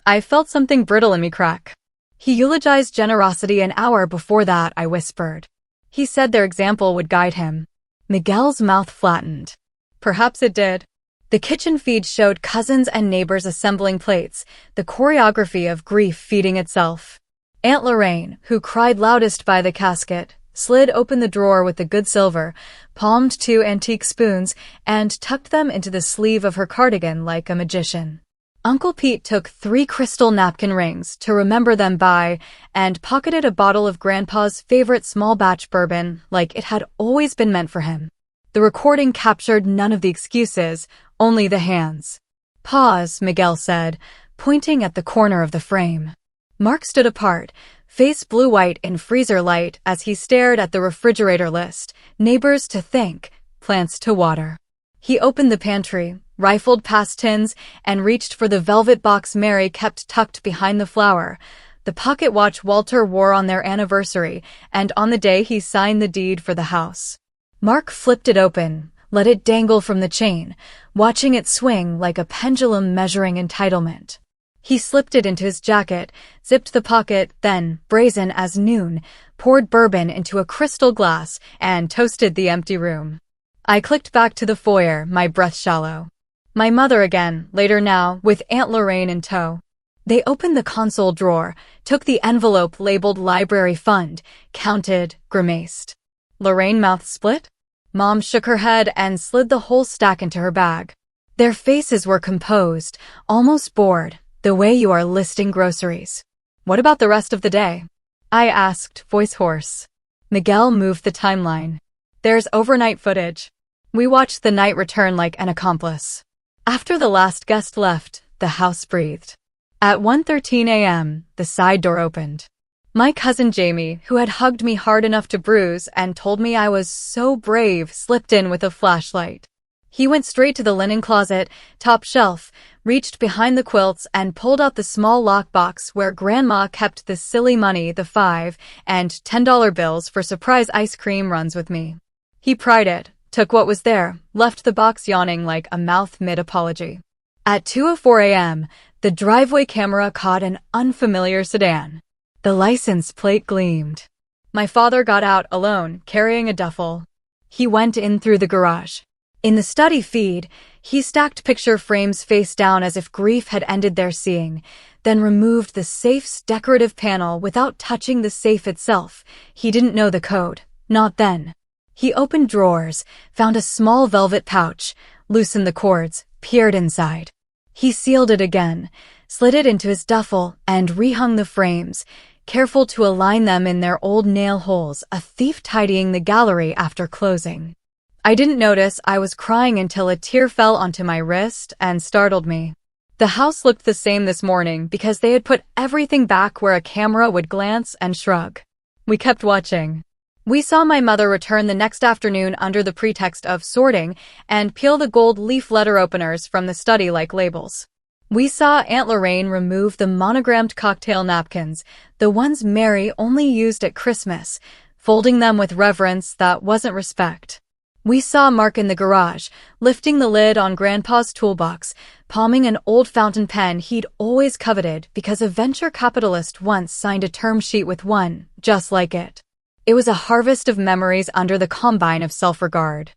[SPEAKER 1] I felt something brittle in me crack. He eulogized generosity an hour before that, I whispered. He said their example would guide him. Miguel's mouth flattened. Perhaps it did. The kitchen feed showed cousins and neighbors assembling plates, the choreography of grief feeding itself. Aunt Lorraine, who cried loudest by the casket, slid open the drawer with the good silver, palmed 2 antique spoons, and tucked them into the sleeve of her cardigan like a magician. Uncle Pete took 3 crystal napkin rings to remember them by and pocketed a bottle of Grandpa's favorite small batch bourbon like it had always been meant for him. The recording captured none of the excuses, only the hands. "Pause," Miguel said, pointing at the corner of the frame. Mark stood apart, face blue-white in freezer light as he stared at the refrigerator list, neighbors to thank, plants to water. He opened the pantry, rifled past tins, and reached for the velvet box Mary kept tucked behind the flour, the pocket watch Walter wore on their anniversary and on the day he signed the deed for the house. Mark flipped it open, let it dangle from the chain, watching it swing like a pendulum measuring entitlement. He slipped it into his jacket, zipped the pocket, then, brazen as noon, poured bourbon into a crystal glass and toasted the empty room. I clicked back to the foyer, my breath shallow. My mother again, later now, with Aunt Lorraine in tow. They opened the console drawer, took the envelope labeled Library Fund, counted, grimaced. Lorraine mouth split? Mom shook her head and slid the whole stack into her bag. Their faces were composed, almost bored, the way you are listing groceries. "What about the rest of the day?" I asked, voice hoarse. Miguel moved the timeline. "There's overnight footage. We watched the night return like an accomplice." After the last guest left, the house breathed. At 1:13 a.m., the side door opened. My cousin Jamie, who had hugged me hard enough to bruise and told me I was so brave, slipped in with a flashlight. He went straight to the linen closet, top shelf, reached behind the quilts and pulled out the small lockbox where Grandma kept the silly money, the $5 and $10 bills for surprise ice cream runs with me. He pried it, took what was there, left the box yawning like a mouth mid-apology. At 2:04 a.m., the driveway camera caught an unfamiliar sedan. The license plate gleamed. My father got out alone, carrying a duffel. He went in through the garage. In the study feed, he stacked picture frames face down as if grief had ended their seeing, then removed the safe's decorative panel without touching the safe itself. He didn't know the code. Not then. He opened drawers, found a small velvet pouch, loosened the cords, peered inside. He sealed it again, slid it into his duffel, and rehung the frames, careful to align them in their old nail holes, a thief tidying the gallery after closing. I didn't notice I was crying until a tear fell onto my wrist and startled me. The house looked the same this morning because they had put everything back where a camera would glance and shrug. We kept watching. We saw my mother return the next afternoon under the pretext of sorting and peel the gold leaf letter openers from the study like labels. We saw Aunt Lorraine remove the monogrammed cocktail napkins, the ones Mary only used at Christmas, folding them with reverence that wasn't respect. We saw Mark in the garage, lifting the lid on Grandpa's toolbox, palming an old fountain pen he'd always coveted because a venture capitalist once signed a term sheet with one, just like it. It was a harvest of memories under the combine of self-regard.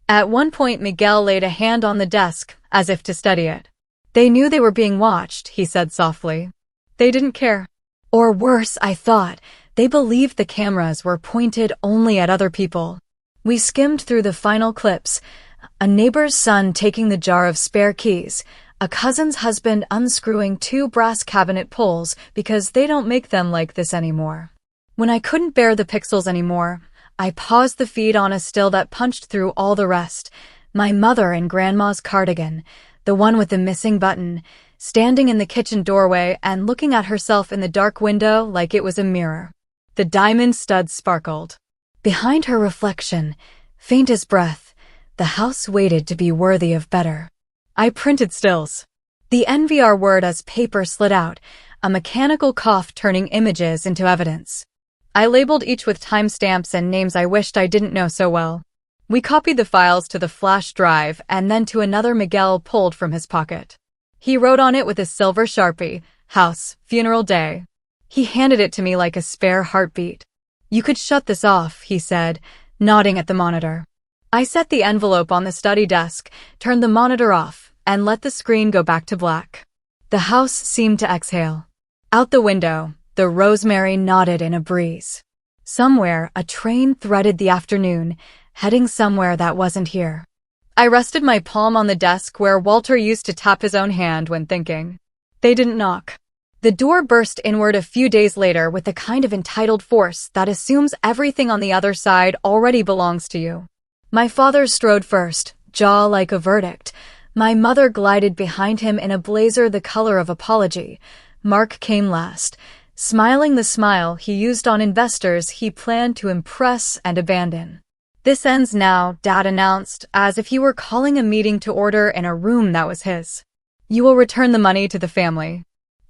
[SPEAKER 1] At one point, Miguel laid a hand on the desk, as if to steady it. "They knew they were being watched," he said softly. "They didn't care. Or worse, I thought, they believed the cameras were pointed only at other people." We skimmed through the final clips. A neighbor's son taking the jar of spare keys, a cousin's husband unscrewing 2 brass cabinet pulls because they don't make them like this anymore. When I couldn't bear the pixels anymore, I paused the feed on a still that punched through all the rest. My mother in Grandma's cardigan, the one with the missing button, standing in the kitchen doorway and looking at herself in the dark window like it was a mirror. The diamond studs sparkled. Behind her reflection, faint as breath, the house waited to be worthy of better. I printed stills. The NVR word as paper slid out, a mechanical cough turning images into evidence. I labeled each with timestamps and names I wished I didn't know so well. We copied the files to the flash drive and then to another Miguel pulled from his pocket. He wrote on it with a silver Sharpie, "House, funeral day." He handed it to me like a spare heartbeat. "You could shut this off," he said, nodding at the monitor. I set the envelope on the study desk, turned the monitor off, and let the screen go back to black. The house seemed to exhale. Out the window, the rosemary nodded in a breeze. Somewhere, a train threaded the afternoon, heading somewhere that wasn't here. I rested my palm on the desk where Walter used to tap his own hand when thinking. They didn't knock. The door burst inward a few days later with the kind of entitled force that assumes everything on the other side already belongs to you. My father strode first, jaw like a verdict. My mother glided behind him in a blazer the color of apology. Mark came last, smiling the smile he used on investors he planned to impress and abandon. "This ends now," Dad announced, as if he were calling a meeting to order in a room that was his. "You will return the money to the family."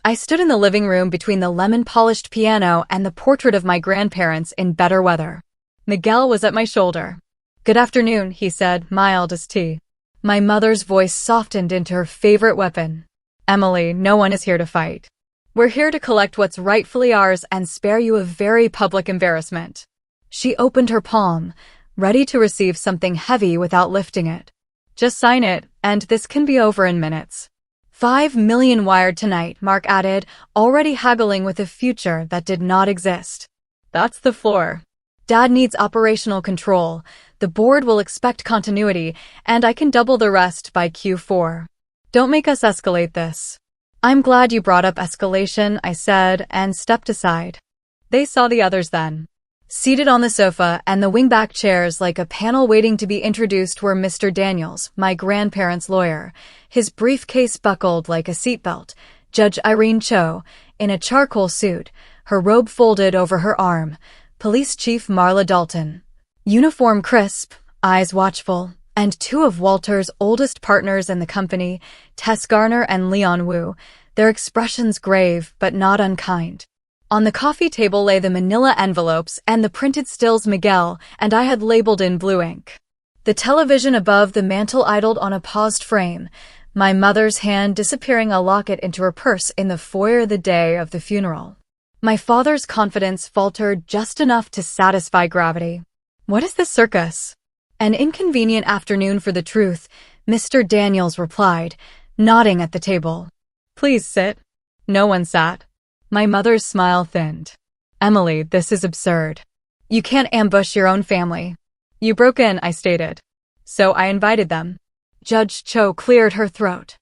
[SPEAKER 1] I stood in the living room between the lemon-polished piano and the portrait of my grandparents in better weather. Miguel was at my shoulder. "Good afternoon," he said, mild as tea. My mother's voice softened into her favorite weapon. "Emily, no one is here to fight. We're here to collect what's rightfully ours and spare you a very public embarrassment." She opened her palm, ready to receive something heavy without lifting it. "Just sign it, and this can be over in minutes." 5 million wired tonight, Mark added, already haggling with a future that did not exist. "That's the floor. Dad needs operational control. The board will expect continuity, and I can double the rest by Q4. Don't make us escalate this." "I'm glad you brought up escalation," I said, and stepped aside. They saw the others then. Seated on the sofa and the wingback chairs like a panel waiting to be introduced were Mr. Daniels, my grandparents' lawyer, his briefcase buckled like a seatbelt, Judge Irene Cho, in a charcoal suit, her robe folded over her arm, Police Chief Marla Dalton, uniform crisp, eyes watchful, and 2 of Walter's oldest partners in the company, Tess Garner and Leon Wu, their expressions grave but not unkind. On the coffee table lay the manila envelopes and the printed stills Miguel and I had labeled in blue ink. The television above the mantel idled on a paused frame, my mother's hand disappearing a locket into her purse in the foyer the day of the funeral. My father's confidence faltered just enough to satisfy gravity. "What is this circus?" "An inconvenient afternoon for the truth," Mr. Daniels replied, nodding at the table. "Please sit." No one sat. My mother's smile thinned. "Emily, this is absurd. You can't ambush your own family." "You broke in," I stated. "So I invited them." Judge Cho cleared her throat.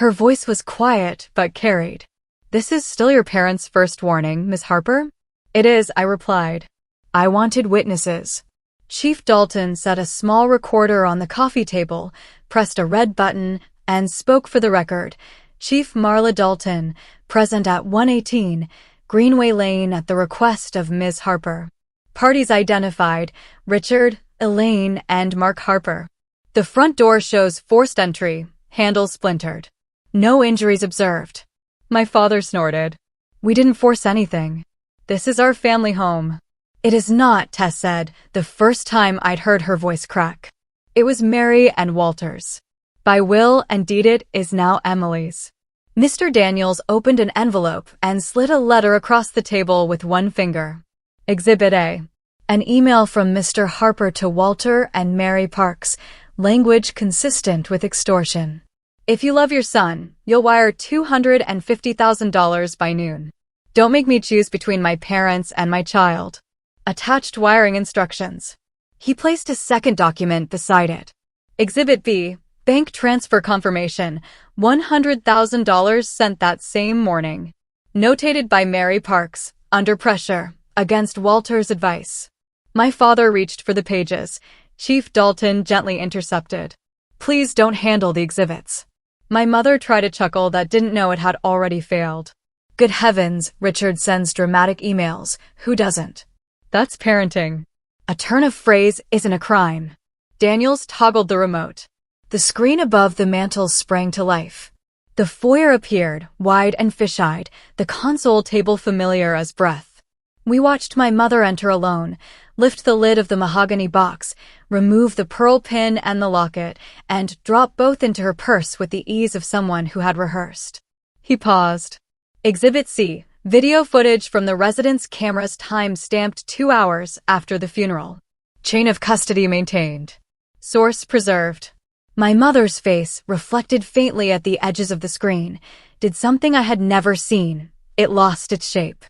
[SPEAKER 1] Her voice was quiet but carried. "This is still your parents' first warning, Miss Harper?" "It is," I replied. "I wanted witnesses." Chief Dalton set a small recorder on the coffee table, pressed a red button, and spoke for the record. "Chief Marla Dalton, present at 118 Greenway Lane at the request of Ms. Harper. Parties identified, Richard, Elaine, and Mark Harper. The front door shows forced entry, handle splintered. No injuries observed." My father snorted. "We didn't force anything. This is our family home." "It is not," Tess said, the first time I'd heard her voice crack. "It was Mary and Walter's. By will and deed it is now Emily's." Mr. Daniels opened an envelope and slid a letter across the table with one finger. Exhibit A. An email from Mr. Harper to Walter and Mary Parks, language consistent with extortion. "If you love your son, you'll wire $250,000 by noon. Don't make me choose between my parents and my child." Attached wiring instructions. He placed a second document beside it. Exhibit B. Bank transfer confirmation, $100,000 sent that same morning. Notated by Mary Parks, under pressure, against Walter's advice. My father reached for the pages. Chief Dalton gently intercepted. "Please don't handle the exhibits." My mother tried a chuckle that didn't know it had already failed. "Good heavens, Richard sends dramatic emails. Who doesn't?" "That's parenting." "A turn of phrase isn't a crime." Daniels toggled the remote. The screen above the mantel sprang to life. The foyer appeared, wide and fish-eyed, the console table familiar as breath. We watched my mother enter alone, lift the lid of the mahogany box, remove the pearl pin and the locket, and drop both into her purse with the ease of someone who had rehearsed. He paused. Exhibit C. Video footage from the residence cameras time-stamped 2 hours after the funeral. Chain of custody maintained. Source preserved. My mother's face reflected faintly at the edges of the screen, did something I had never seen. It lost its shape.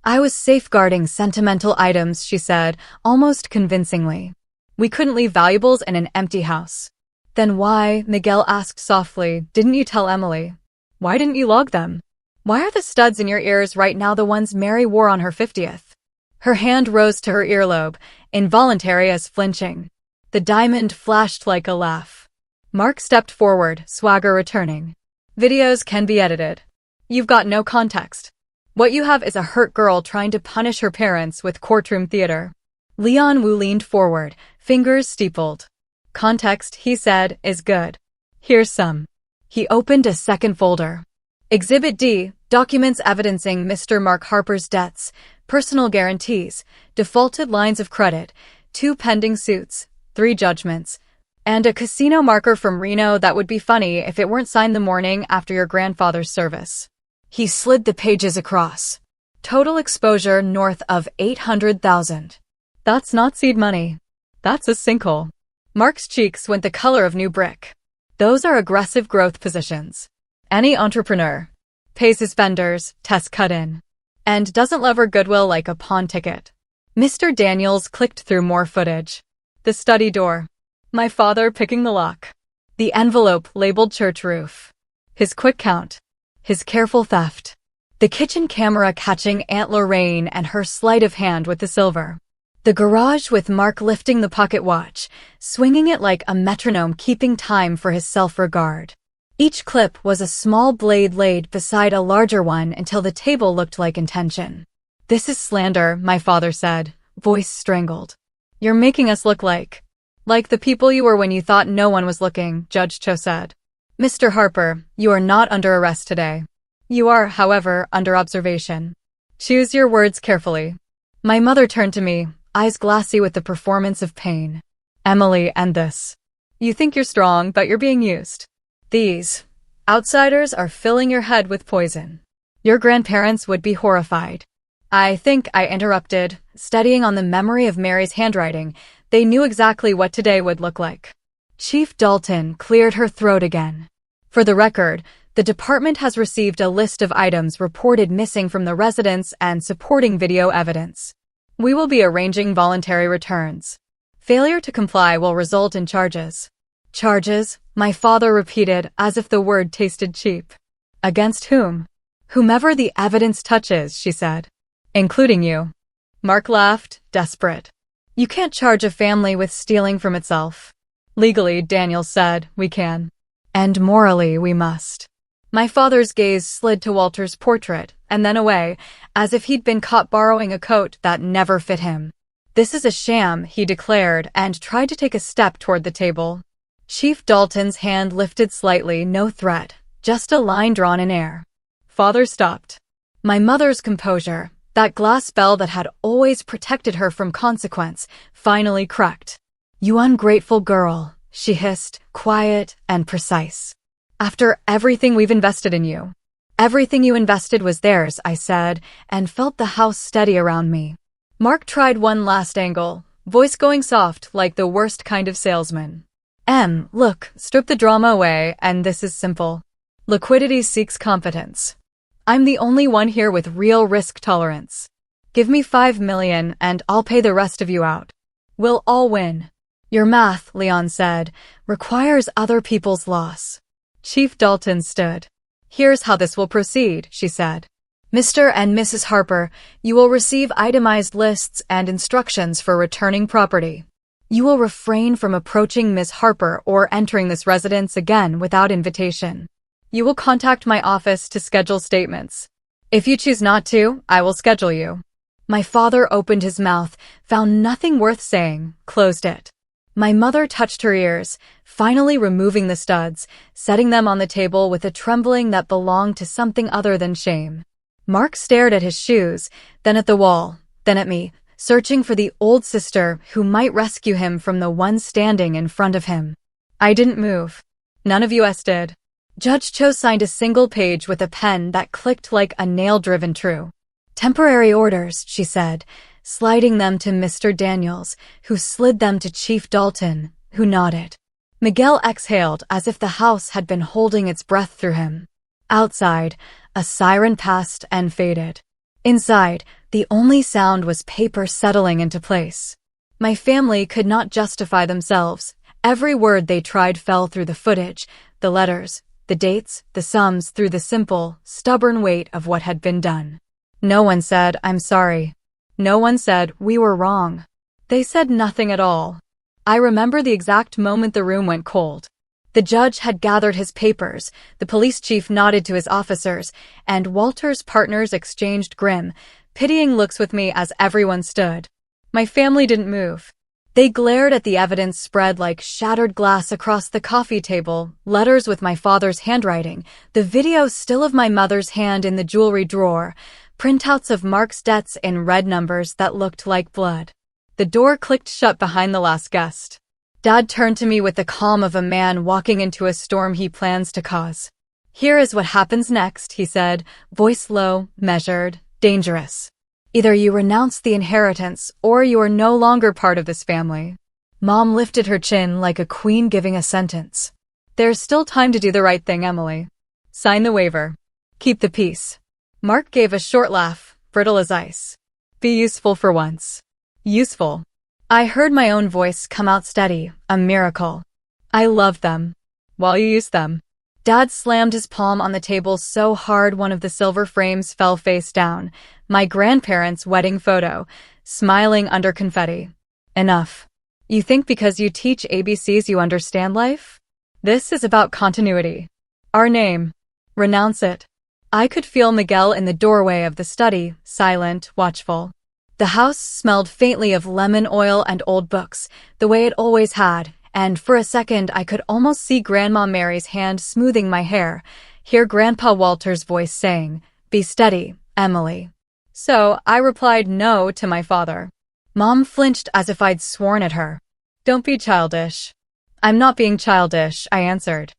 [SPEAKER 1] "I was safeguarding sentimental items," she said, almost convincingly. "We couldn't leave valuables in an empty house." "Then why," Miguel asked softly, "didn't you tell Emily? Why didn't you log them?" Why are the studs in your ears right now the ones Mary wore on her 50th? Her hand rose to her earlobe, involuntary as flinching. The diamond flashed like a laugh. Mark stepped forward, swagger returning. Videos can be edited. You've got no context. What you have is a hurt girl trying to punish her parents with courtroom theater. Leon Wu leaned forward, fingers steepled. Context, he said, is good. Here's some. He opened a second folder. Exhibit D, documents evidencing Mr. Mark Harper's debts, personal guarantees, defaulted lines of credit, 2 pending suits, 3 judgments, and a casino marker from Reno that would be funny if it weren't signed the morning after your grandfather's service. He slid the pages across. Total exposure north of 800,000. That's not seed money. That's a sinkhole. Mark's cheeks went the color of new brick. Those are aggressive growth positions. Any entrepreneur pays his vendors, tests cut in, and doesn't lever goodwill like a pawn ticket. Mr. Daniels clicked through more footage. The study door. My father picking the lock. The envelope labeled church roof. His quick count. His careful theft. The kitchen camera catching Aunt Lorraine and her sleight of hand with the silver. The garage with Mark lifting the pocket watch, swinging it like a metronome keeping time for his self-regard. Each clip was a small blade laid beside a larger one until the table looked like intention. This is slander, my father said, voice strangled. You're making us look like the people you were when you thought no one was looking, Judge Cho said. Mr. Harper, you are not under arrest today. You are, however, under observation. Choose your words carefully. My mother turned to me, eyes glassy with the performance of pain. Emily, and this. You think you're strong, but you're being used. These outsiders are filling your head with poison. Your grandparents would be horrified. I think I interrupted, studying on the memory of Mary's handwriting. They knew exactly what today would look like. Chief Dalton cleared her throat again. For the record, the department has received a list of items reported missing from the residence and supporting video evidence. We will be arranging voluntary returns. Failure to comply will result in charges. Charges, my father repeated as if the word tasted cheap. Against whom? Whomever the evidence touches, she said. Including you. Mark laughed, desperate. You can't charge a family with stealing from itself. Legally, Daniels said, we can. And morally, we must. My father's gaze slid to Walter's portrait, and then away, as if he'd been caught borrowing a coat that never fit him. This is a sham, he declared, and tried to take a step toward the table. Chief Dalton's hand lifted slightly, no threat, just a line drawn in air. Father stopped. My mother's composure, that glass spell that had always protected her from consequence, finally cracked. You ungrateful girl, she hissed, quiet and precise. After everything we've invested in you. Everything you invested was theirs, I said, and felt the house steady around me. Mark tried one last angle, voice going soft like the worst kind of salesman. Look, strip the drama away, and this is simple. Liquidity seeks competence. I'm the only one here with real risk tolerance. Give me $5 million and I'll pay the rest of you out. We'll all win. Your math, Leon said, requires other people's loss. Chief Dalton stood. Here's how this will proceed, she said. Mr. and Mrs. Harper, you will receive itemized lists and instructions for returning property. You will refrain from approaching Ms. Harper or entering this residence again without invitation. You will contact my office to schedule statements. If you choose not to, I will schedule you. My father opened his mouth, found nothing worth saying, closed it. My mother touched her ears, finally removing the studs, setting them on the table with a trembling that belonged to something other than shame. Mark stared at his shoes, then at the wall, then at me, searching for the old sister who might rescue him from the one standing in front of him. I didn't move. None of us did. Judge Cho signed a single page with a pen that clicked like a nail driven true. Temporary orders, she said, sliding them to Mr. Daniels, who slid them to Chief Dalton, who nodded. Miguel exhaled as if the house had been holding its breath through him. Outside, a siren passed and faded. Inside, the only sound was paper settling into place. My family could not justify themselves. Every word they tried fell through the footage, the letters, the dates, the sums through the simple, stubborn weight of what had been done. No one said, "I'm sorry." No one said, "We were wrong." They said nothing at all. I remember the exact moment the room went cold. The judge had gathered his papers, the police chief nodded to his officers, and Walter's partners exchanged grim, pitying looks with me as everyone stood. My family didn't move. They glared at the evidence spread like shattered glass across the coffee table, letters with my father's handwriting, the video still of my mother's hand in the jewelry drawer, printouts of Mark's debts in red numbers that looked like blood. The door clicked shut behind the last guest. Dad turned to me with the calm of a man walking into a storm he plans to cause. "Here is what happens next," he said, voice low, measured, dangerous. "Either you renounce the inheritance, or you are no longer part of this family." Mom lifted her chin like a queen giving a sentence. "There's still time to do the right thing, Emily. Sign the waiver. Keep the peace." Mark gave a short laugh, brittle as ice. "Be useful for once." Useful. I heard my own voice come out steady, a miracle. "I love them. While you use them." Dad slammed his palm on the table so hard one of the silver frames fell face down. My grandparents' wedding photo, smiling under confetti. "Enough. You think because you teach ABCs you understand life? This is about continuity. Our name. Renounce it." I could feel Miguel in the doorway of the study, silent, watchful. The house smelled faintly of lemon oil and old books, the way it always had, and for a second I could almost see Grandma Mary's hand smoothing my hair, hear Grandpa Walter's voice saying, "Be steady, Emily." So I replied no to my father. Mom flinched as if I'd sworn at her. "Don't be childish." "I'm not being childish," I answered.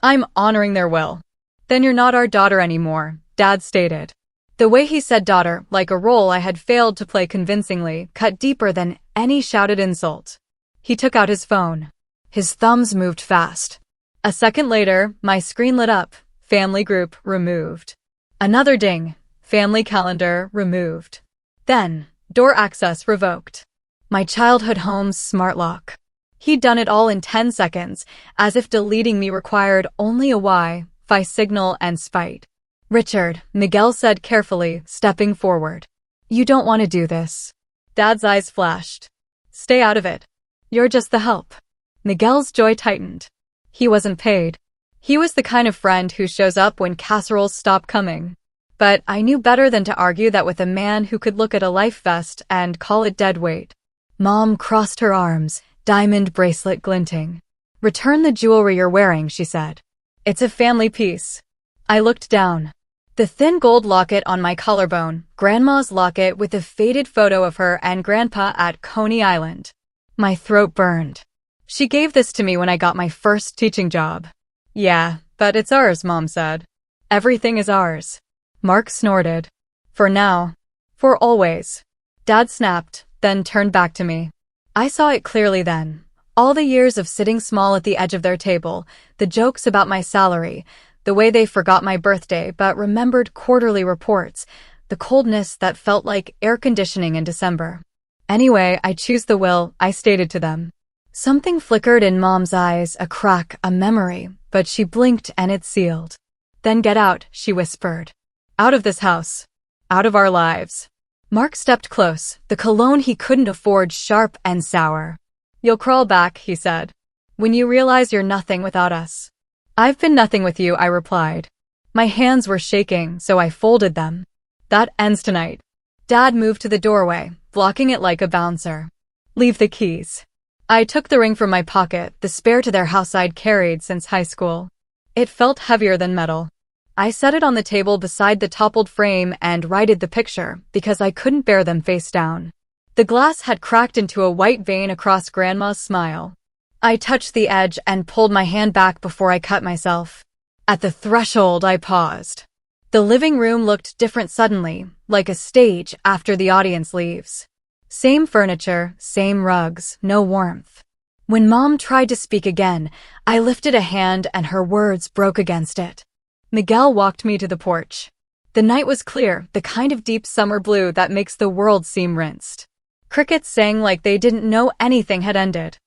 [SPEAKER 1] "I'm honoring their will." "Then you're not our daughter anymore," Dad stated. The way he said daughter, like a role I had failed to play convincingly, cut deeper than any shouted insult. He took out his phone. His thumbs moved fast. A second later, my screen lit up. Family group removed. Another ding. Family calendar removed. Then, door access revoked. My childhood home's smart lock. He'd done it all in 10 seconds, as if deleting me required only a Wi-Fi signal and spite. "Richard," Miguel said carefully, stepping forward. "You don't want to do this." Dad's eyes flashed. "Stay out of it. You're just the help." Miguel's joy tightened. He wasn't paid. He was the kind of friend who shows up when casseroles stop coming. But I knew better than to argue that with a man who could look at a life vest and call it dead weight. Mom crossed her arms, diamond bracelet glinting. "Return the jewelry you're wearing," she said. "It's a family piece." I looked down. The thin gold locket on my collarbone, Grandma's locket with a faded photo of her and Grandpa at Coney Island. My throat burned. "She gave this to me when I got my first teaching job." "Yeah, but it's ours," Mom said. "Everything is ours." Mark snorted. "For now. For always." Dad snapped, then turned back to me. I saw it clearly then. All the years of sitting small at the edge of their table, the jokes about my salary, the way they forgot my birthday but remembered quarterly reports, the coldness that felt like air conditioning in December. "Anyway, I choose the will," I stated to them. Something flickered in Mom's eyes, a crack, a memory, but she blinked and it sealed. "Then get out," she whispered. "Out of this house. Out of our lives." Mark stepped close, the cologne he couldn't afford sharp and sour. "You'll crawl back," he said, "when you realize you're nothing without us." "I've been nothing with you," I replied. My hands were shaking, so I folded them. "That ends tonight." Dad moved to the doorway, blocking it like a bouncer. "Leave the keys." I took the ring from my pocket, the spare to their house I'd carried since high school. It felt heavier than metal. I set it on the table beside the toppled frame and righted the picture, because I couldn't bear them face down. The glass had cracked into a white vein across Grandma's smile. I touched the edge and pulled my hand back before I cut myself. At the threshold, I paused. The living room looked different suddenly, like a stage after the audience leaves. Same furniture, same rugs, no warmth. When Mom tried to speak again, I lifted a hand and her words broke against it. Miguel walked me to the porch. The night was clear, the kind of deep summer blue that makes the world seem rinsed. Crickets sang like they didn't know anything had ended.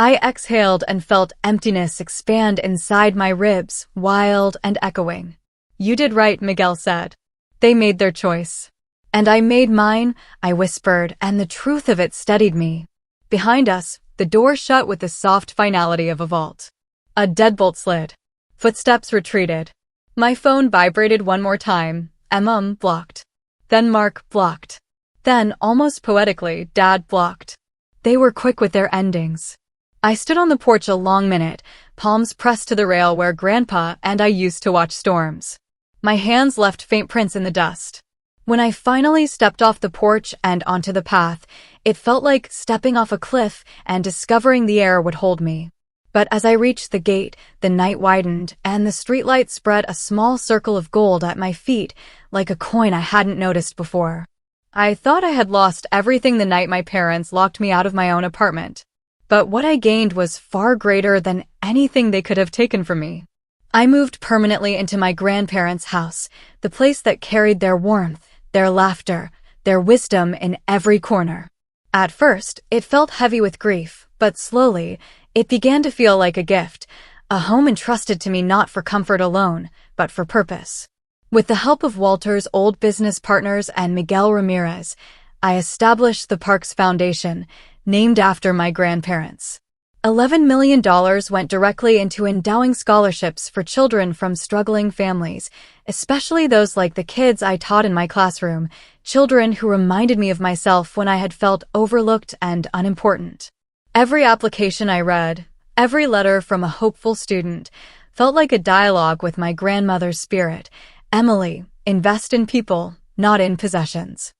[SPEAKER 1] I exhaled and felt emptiness expand inside my ribs, wild and echoing. You did right, Miguel said. They made their choice. And I made mine, I whispered, and the truth of it steadied me. Behind us, the door shut with the soft finality of a vault. A deadbolt slid. Footsteps retreated. My phone vibrated one more time. Blocked. Then Mark blocked. Then, almost poetically, Dad blocked. They were quick with their endings. I stood on the porch a long minute, palms pressed to the rail where Grandpa and I used to watch storms. My hands left faint prints in the dust. When I finally stepped off the porch and onto the path, it felt like stepping off a cliff and discovering the air would hold me. But as I reached the gate, the night widened and the streetlight spread a small circle of gold at my feet, like a coin I hadn't noticed before. I thought I had lost everything the night my parents locked me out of my own apartment. But what I gained was far greater than anything they could have taken from me. I moved permanently into my grandparents' house, the place that carried their warmth, their laughter, their wisdom in every corner. At first, it felt heavy with grief, but slowly, it began to feel like a gift, a home entrusted to me not for comfort alone, but for purpose. With the help of Walter's old business partners and Miguel Ramirez, I established the Parks Foundation, named after my grandparents. $11 million went directly into endowing scholarships for children from struggling families, especially those like the kids I taught in my classroom, children who reminded me of myself when I had felt overlooked and unimportant. Every application I read, every letter from a hopeful student, felt like a dialogue with my grandmother's spirit. Emily, invest in people, not in possessions.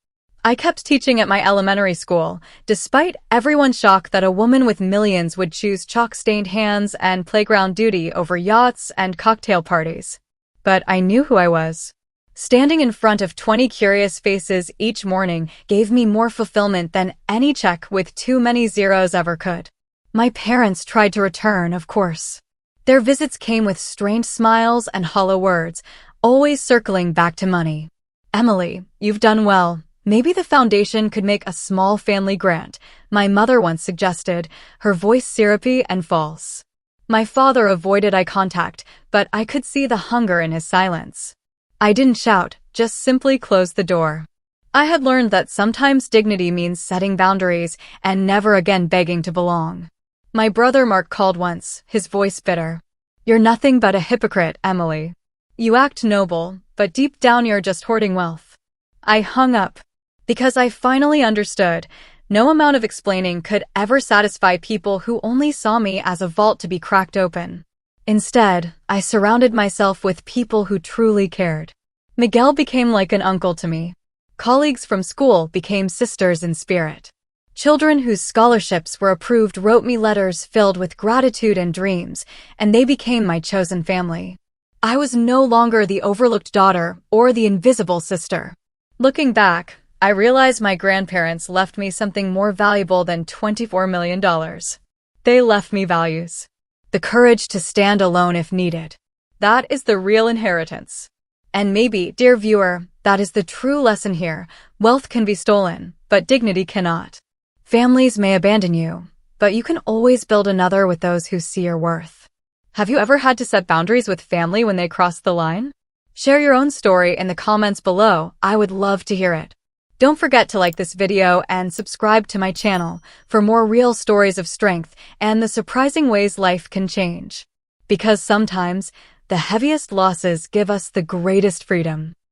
[SPEAKER 1] I kept teaching at my elementary school, despite everyone's shock that a woman with millions would choose chalk-stained hands and playground duty over yachts and cocktail parties. But I knew who I was. Standing in front of 20 curious faces each morning gave me more fulfillment than any check with too many zeros ever could. My parents tried to return, of course. Their visits came with strained smiles and hollow words, always circling back to money. Emily, you've done well. Maybe the foundation could make a small family grant, my mother once suggested, her voice syrupy and false. My father avoided eye contact, but I could see the hunger in his silence. I didn't shout, just simply closed the door. I had learned that sometimes dignity means setting boundaries and never again begging to belong. My brother Mark called once, his voice bitter. You're nothing but a hypocrite, Emily. You act noble, but deep down you're just hoarding wealth. I hung up. Because I finally understood, no amount of explaining could ever satisfy people who only saw me as a vault to be cracked open. Instead, I surrounded myself with people who truly cared. Miguel became like an uncle to me. Colleagues from school became sisters in spirit. Children whose scholarships were approved wrote me letters filled with gratitude and dreams, and they became my chosen family. I was no longer the overlooked daughter or the invisible sister. Looking back, I realized my grandparents left me something more valuable than $24 million. They left me values. The courage to stand alone if needed. That is the real inheritance. And maybe, dear viewer, that is the true lesson here. Wealth can be stolen, but dignity cannot. Families may abandon you, but you can always build another with those who see your worth. Have you ever had to set boundaries with family when they crossed the line? Share your own story in the comments below. I would love to hear it. Don't forget to like this video and subscribe to my channel for more real stories of strength and the surprising ways life can change. Because sometimes, the heaviest losses give us the greatest freedom.